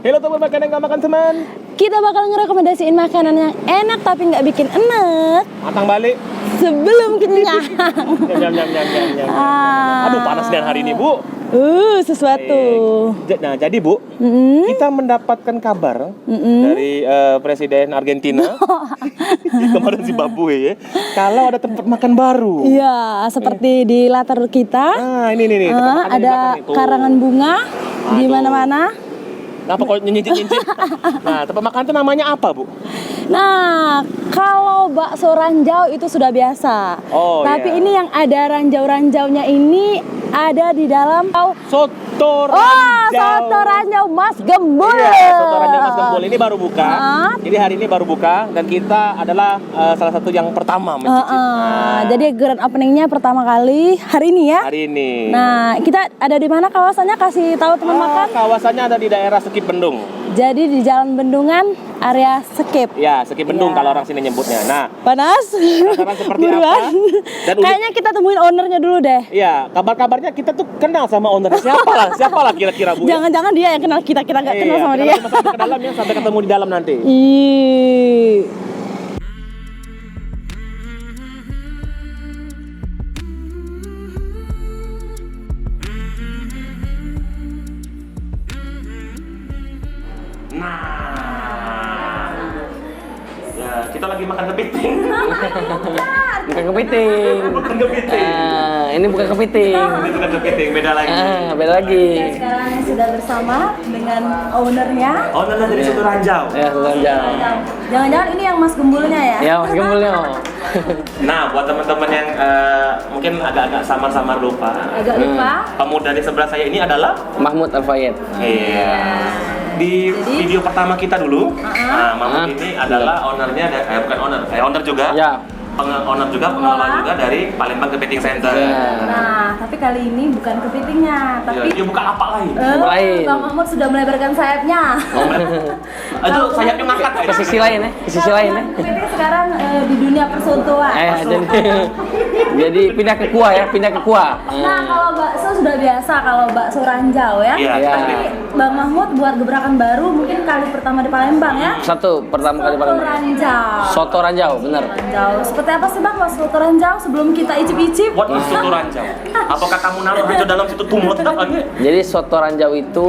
Hello teman makan yang gak makan teman. Kita bakal ngerekomendasiin makanan yang enak tapi nggak bikin enak Matang balik. sebelum kenyang. Nyam. Aduh panas nih hari ini Bu. Sesuatu. Nah jadi Bu, kita mendapatkan kabar dari Presiden Argentina kemarin Zimbabwe ya, kalau ada tempat makan baru. Iya, seperti di latar kita. Nah ini nih tempat makan di ada belakang itu. karangan bunga di mana-mana. Kenapa kok nyincit-nyincit? Nah tempat makan itu namanya apa Bu? Nah, kalau bakso ranjau itu sudah biasa. Oh, tapi iya. ini yang ada ranjau-ranjaunya ini ada di dalam Soto ranjau. Oh, soto ranjau Mas Gembul. Iya, soto ranjau Mas Gembul ini baru buka. Nah. Jadi hari ini baru buka dan kita adalah salah satu yang pertama mencicip. Jadi grand openingnya pertama kali hari ini ya. Hari ini. Nah, kita ada di mana kawasannya? Kasih tahu teman makan. Kawasannya ada di daerah Sekip Bendung. Jadi di Jalan Bendungan, area Sekip. Ya, Sekip Bendung Ya. kalau orang sini nyebutnya. Nah, Panas. penasaran seperti Buruan. apa? Dan Kayaknya kita temuin ownernya dulu deh. Iya, kabar-kabarnya kita tuh kenal sama owner. Siapa lah kira-kira Bu? Jangan-jangan dia yang kenal kita nggak kenal sama dia. Kita masuk ke dalam ya, sampai ketemu di dalam nanti. Ih. Nah, ya kita lagi makan kepiting. Bukan kepiting. Bukan kepiting. Ini bukan kepiting. Ini bukan kepiting, beda lagi. Beda lagi. Dan sekarang sudah bersama dengan ownernya. Ownernya dari soto ranjau. Ya, selanjang. Jangan-jangan ini yang Mas Gembulnya ya? Ya, Mas Gembulnya. Nah, buat teman-teman yang mungkin agak-agak samar-samar lupa. Agak lupa. Pemuda di sebelah saya ini adalah Mahmud Al-Fayed. Iya. Di video pertama kita dulu, nah, Mahmud ini adalah ownernya, bukan owner, owner juga. Ya. Owner juga, pengelola juga dari Palembang Kepiting Center. Ya. Nah, tapi kali ini bukan kepitingnya, tapi Dia buka apa lain? lain. Bang Mahmud sudah melebarkan sayapnya. Aduh, sayapnya ngangkat. Ke sisi lain ya, ke sisi lain ya. Kepiting sekarang di dunia persotoan. Jadi pindah ke kuah ya, pindah ke kuah. Nah, kalau bakso sudah biasa, kalau bakso ranjau ya. Iya, Tapi Bang Mahmud buat gebrakan baru mungkin kali pertama di Palembang ya. Satu pertama kali Soto Palembang. ranjau. Soto ranjau, bener. Ranjau. Seperti apa sih Bang kalau soto ranjau sebelum kita icip-icip? Buat soto ranjau. Apakah kamu naruh ranjau dalam situ tumut? Jadi soto ranjau itu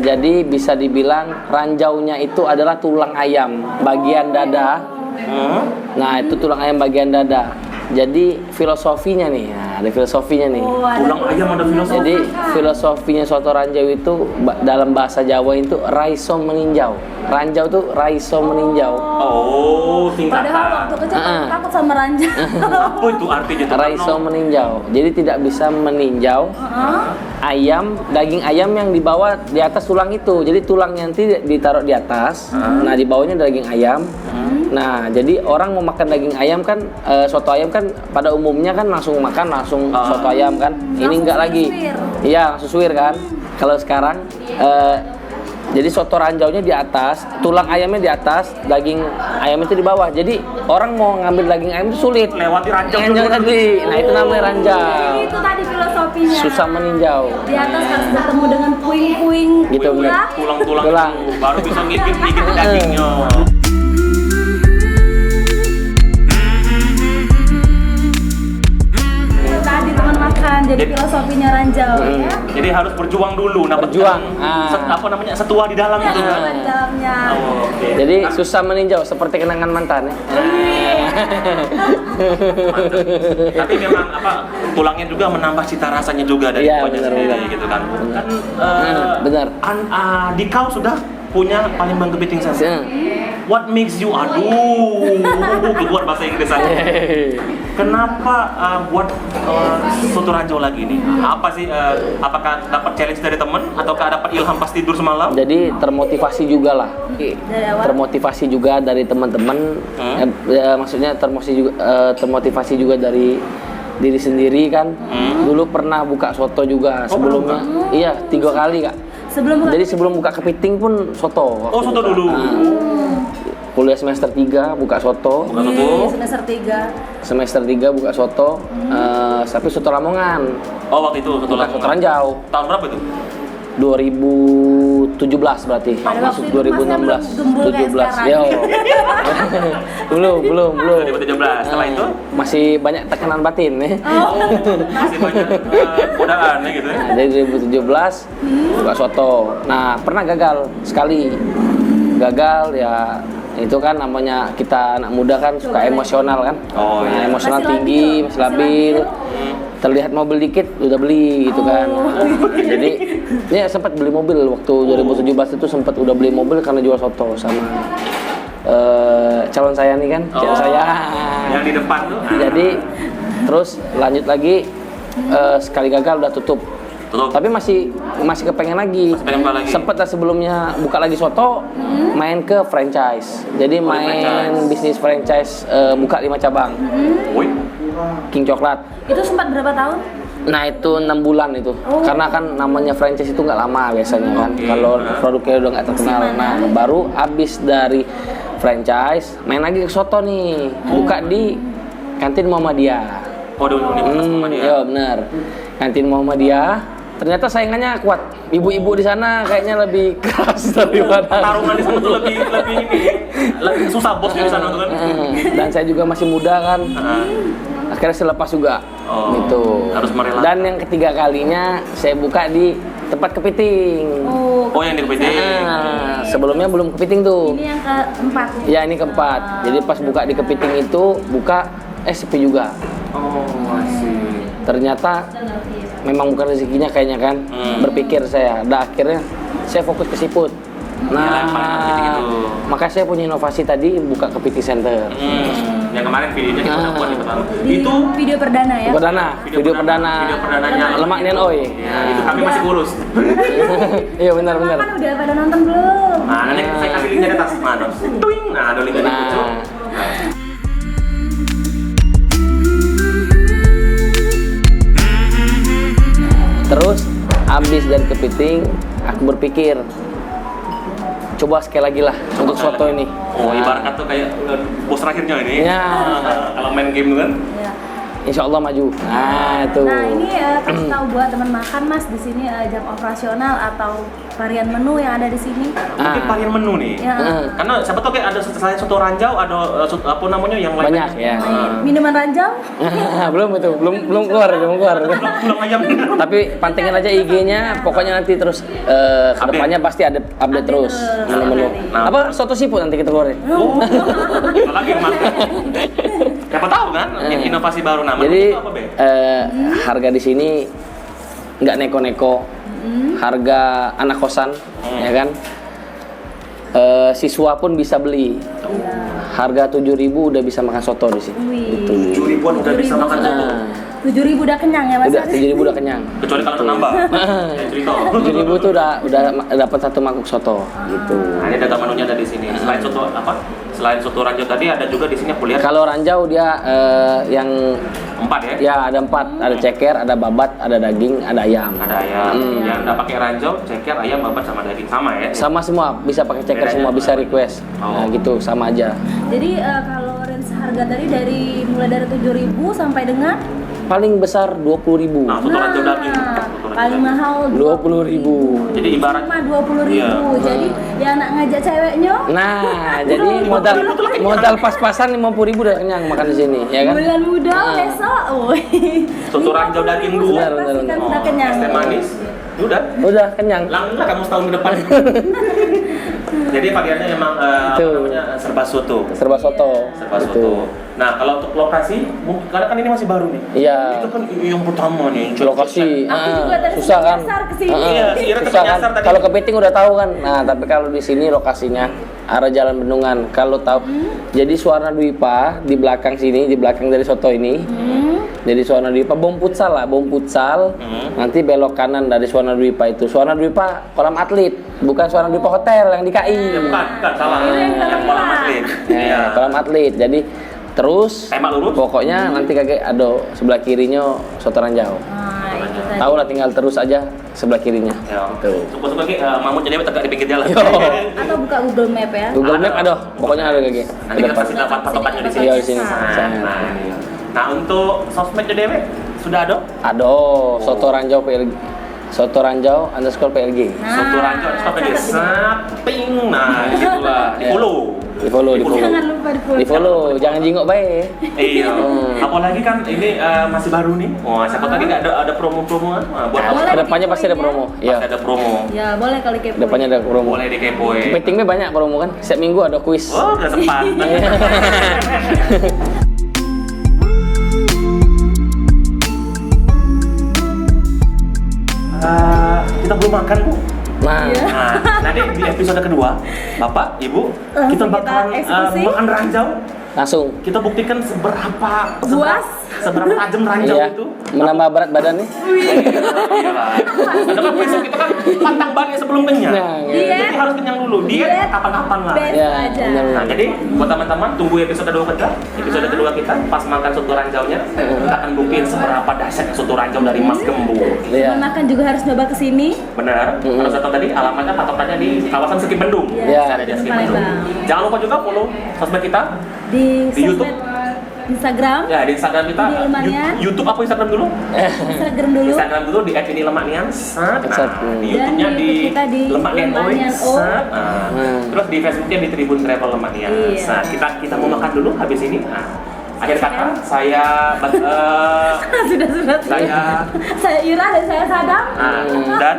jadi bisa dibilang ranjaunya itu adalah tulang ayam bagian dada. Nah, itu tulang ayam bagian dada. Jadi filosofinya nih, nah, ada filosofinya nih. Tulang ayam ada filosofi. Jadi filosofinya soto ranjau itu dalam bahasa Jawa itu raiso meninjau. Ranjau itu raiso meninjau. Oh, singkatan. Padahal waktu kecil aku takut sama ranjau. Apa itu artinya? Raiso meninjau. Jadi tidak bisa meninjau ayam, daging ayam yang dibawa di atas tulang itu. Jadi tulang nanti ditaruh di atas. Nah, di bawahnya daging ayam. Nah, jadi orang mau makan daging ayam kan, soto ayam kan pada umumnya kan langsung makan langsung soto ayam kan. Ini enggak lagi. Iya, langsung suwir kan. Kalau sekarang jadi soto ranjaunya di atas, tulang ayamnya di atas, daging ayam itu di bawah. Jadi orang mau ngambil daging ayam itu sulit. Lewati ranjau Ranjau dulu. tadi. Nah, itu namanya ranjau. Itu tadi filosofinya. Susah meninjau. Di atas harus bertemu dengan puing-puing Gitu, bener. tulang. Tulang-tulang Tulang. itu baru bisa ngigit-ngigit dagingnya. Itu tadi teman makan. Jadi filosofinya ranjau ya. Jadi harus berjuang dulu, Berjuang. apa namanya, setua di dalam itu. Ada di dalamnya. Oh, oke. Jadi susah meninjau seperti kenangan mantan ya. Tapi memang tulangnya juga menambah cita rasanya juga dari Iya, kuahnya benar, sendiri benar. gitu kan. Kan Benar. di kau sudah punya Palembang Kepiting Center. What makes you keluar bahasa Inggris aja. Kenapa buat soto ranjau lagi nih? Apa sih apakah dapat challenge dari teman ataukah dapat ilham pas tidur semalam? Jadi termotivasi juga lah. Termotivasi juga dari teman-teman. Maksudnya termotivasi juga dari diri sendiri kan. Dulu pernah buka soto juga sebelumnya. Iya, 3 kali Kak. Jadi sebelum buka kepiting pun soto. Oh, soto dulu. Kuliah semester 3 buka soto. Semester 3. Semester 3 buka soto. Tapi soto Lamongan. Oh, waktu itu soto Bukan soto ranjau. Tahun berapa itu? 2007 2017 berarti. Pada Masuk waktu itu Masnya 2016, belum gembul kayak 17. sekarang. Yo. belum. 2017. Setelah itu Masih banyak tekanan batin ya. masih banyak godaan ya gitu ya. Nah, dari 2017 buka soto. Nah, pernah gagal sekali. Gagal ya, itu kan namanya kita anak muda kan suka emosional kan. Oh, Nah, iya. emosional Masih tinggi, labil. masih labil. Terlihat mobil dikit udah beli gitu kan. Jadi ya sempat beli mobil waktu 2017 itu, sempat udah beli mobil karena jual soto sama calon saya nih kan, calon saya. Yang di depan tuh. Jadi terus lanjut lagi, sekali gagal udah tutup. Tutup. Tapi masih kepengen lagi. Masih pengen buka lagi. Sempet lah sebelumnya buka lagi soto, main ke franchise. Jadi main franchise. bisnis franchise, buka 5 cabang. Woi. King Coklat. Itu sempat berapa tahun? Nah itu 6 bulan itu. Karena kan namanya franchise itu nggak lama biasanya kan. Oke, Kalau benar. produknya udah nggak terkenal. Nah baru abis dari franchise main lagi ke soto nih. Buka di kantin Muhammadiyah. Oh, di Universitas Muhammadiyah. Iya benar. Kantin Muhammadiyah. Ternyata saingannya kuat. Ibu-ibu di sana kayaknya lebih keras daripada. Pertarungan di sana tuh lebih ini. Lebih susah bosnya di sana tuh kan. Dan saya juga masih muda kan. Akhirnya saya lepas juga. Oh, Gitu. harus merelakan. Dan yang ketiga kalinya saya buka di tempat kepiting. Oh, yang di kepiting. Nah, sebelumnya belum kepiting tuh. ini yang keempat. Ya ini keempat. Jadi pas buka di kepiting itu buka sepi juga. Oh, masih. Ternyata memang bukan rezekinya kayaknya kan. Berpikir saya. Nah, akhirnya saya fokus ke siput. Iya, yang paling kepiting itu. Makanya saya punya inovasi tadi buka kepiting center. Yang kemarin videonya kita udah buat di pertama. Di Itu video perdana ya. Video perdana. Video perdananya Lemak Nian Oi. Ya, itu kami masih kurus. Iya benar. Kan udah pada nonton belum? Nah, nanti saya kasih linknya di atas. Mana? Tuing. Nah, ada linknya di situ. Nah, terus abis dari kepiting, aku berpikir coba sekali lagi lah untuk soto ini. Oh, ibaratnya tuh kayak bos terakhirnya ini. Ya. Kalau main game tuh kan. Ya. Insya Allah maju. Nah itu. Nah ini kasih tahu buat teman makan mas di sini jam operasional atau varian menu yang ada di sini. Mungkin varian menu nih. Ya. Karena siapa tahu kayak ada selain soto ranjau, ada apa namanya yang lain. Banyak ya. Minuman ranjau. belum keluar. Belum ayam. Tapi pantengin aja IG-nya, pokoknya nanti terus kedepannya pasti ada update terus menu-menu. Nah. Apa soto siput nanti kita keluarin. Oh, lagi mas. Siapa tahu kan, inovasi baru nama Jadi itu apa Be? harga di sini nggak neko-neko, harga anak kosan, ya kan? Siswa pun bisa beli. Harga 7.000 udah bisa makan soto di sini. Wih. 7.000-an udah bisa makan soto. 7.000 udah kenyang ya mas? Udah 7.000 udah kenyang. Kecuali kalau nambah. Ya, cerita. 7.000 tuh udah dapat satu mangkuk soto gitu. Nah, ini data menunya ada di sini. Selain soto apa? Selain soto ranjau tadi ada juga di sini aku lihat Kalau ranjau dia yang 4 ya. ya ada 4, ada ceker, ada babat, ada daging, ada ayam. Ada ayam. Yang udah pakai ranjau, ceker, ayam, babat sama daging sama ya. Sama semua, bisa pakai ceker Bedanya semua, apa? bisa request. Nah, Oh. gitu sama aja. Jadi kalau range harga tadi mulai dari 7.000 sampai dengan Paling besar 20.000. Nah, soto ranjau daging. Soto ranjau paling daging. mahal 20.000. Jadi ibarat cuma 20.000. Iya. Jadi ya anak ngajak ceweknya Nah, jadi modal pas-pasan 50.000 udah kenyang makan di sini, ya kan? bulan muda Nah. besok. Woi. soto ranjau daging dua. Benar, benar, Pastikan benar. sudah kenyang. Es teh manis. Udah. Udah kenyang. Langsung lah kamu setahun ke depan. Jadi variannya emang apa Tuh. namanya serba soto. Serba soto. Serba Gitu. soto. Nah, kalau untuk lokasi, karena kan ini masih baru nih. Iya. Itu kan yang pertama nih. Lokasi, Aku juga tadi susah kan? nyasar ke sini. Iya, kira Susah kan? nyasar tadi. Kalau kepiting udah tahu kan. Nah, tapi kalau di sini lokasinya arah Jalan Bendungan. Kalau tahu, jadi Suwarna Dwipa di belakang sini, di belakang dari soto ini. Jadi Suwarna Dwipa, bom futsal lah, bom futsal. Nanti belok kanan dari Suwarna Dwipa itu. Suwarna Dwipa kolam atlet, bukan Suwarna Dwipa hotel yang di KI. Bukan, salah. Yang kolam atlet. Iya. Kolam atlet. Jadi terus Tembak lurus. pokoknya nanti kakek ada sebelah kirinya soto ranjau. Nah, itu tadi. Tahu lah, tinggal terus aja sebelah kirinya. Ya. Tuh. Suka-suka mamut jadi tegak di pinggir jalan. Atau buka Google Map ya. Google Map Ada. ada, pokoknya ada kakek. Nanti kita pasti dapat patokannya di sini. Iya, di sini. Nah, untuk sosmednya dewe sudah ada? Ada soto ranjau PLG. Soto Ranjau _ PLG. Soto Ranjau stop aja. Saping. Nah, gitulah. Di follow. Di follow. Jangan lupa di follow. Di follow, jangan jingok baik. Iya. Apalagi kan ini masih baru nih. Wah, siapa lagi nggak ada promo-promo buat Boleh Kedepannya pasti ada promo. pasti Iya. ada promo. Ya boleh kali kepo. Kedepannya ada promo. Boleh dikepoin. Meetingnya banyak promo kan. Setiap minggu ada kuis. Oh, udah sempat. Kita belum makan, Bu. Nah, Nah, nanti di episode kedua, Bapak, Ibu, Langsung kita kita bakalan eksekusi. makan ranjau. langsung. Kita buktikan seberapa Buas. seberapa tajam ranjau Iya. itu. Menambah berat badan nih. Iya lah. Karena kan besok kita kan pantang banget sebelum kenyang. Nah, iya. Jadi harus kenyang dulu. Diet Diet. kapan-kapan lah. Best Ya, aja. benar. Nah, jadi buat teman-teman tunggu episode kedua kita pas makan soto ranjaunya kita akan buktiin seberapa dahsyatnya soto ranjau dari Mas Gembul. Iya. Teman makan juga harus coba kesini. Benar. Harus datang tadi alamatnya patokannya di kawasan Sekip Bendung. Iya. Ada di Sekip Palembang. Bendung. Jangan lupa juga follow sosmed kita. Di Di YouTube. sosmed Instagram. Ya, di Instagram kita. Di Lemanian. YouTube apa Instagram dulu? Instagram dulu. Instagram dulu di @inilemanian. Nah, Sat. di Dan YouTube-nya di di YouTube kita di Lemanian Lemanian Ois. O. Terus di Facebook-nya di Tribun Travel Lemanian. Iya. Nah, kita mau makan dulu habis ini. Nah, akhir kata saya sudah. Saya Ira dan saya Sadam. dan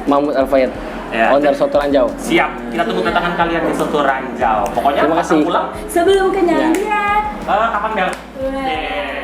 Mahmud Alfayed. Ya. Owner Soto Ranjau. siap. Kita tunggu kedatangan kalian di Soto Ranjau. Pokoknya Terima pas kasih. pulang Sebelum kenyang Ya. diet. kapan Bel? Weh.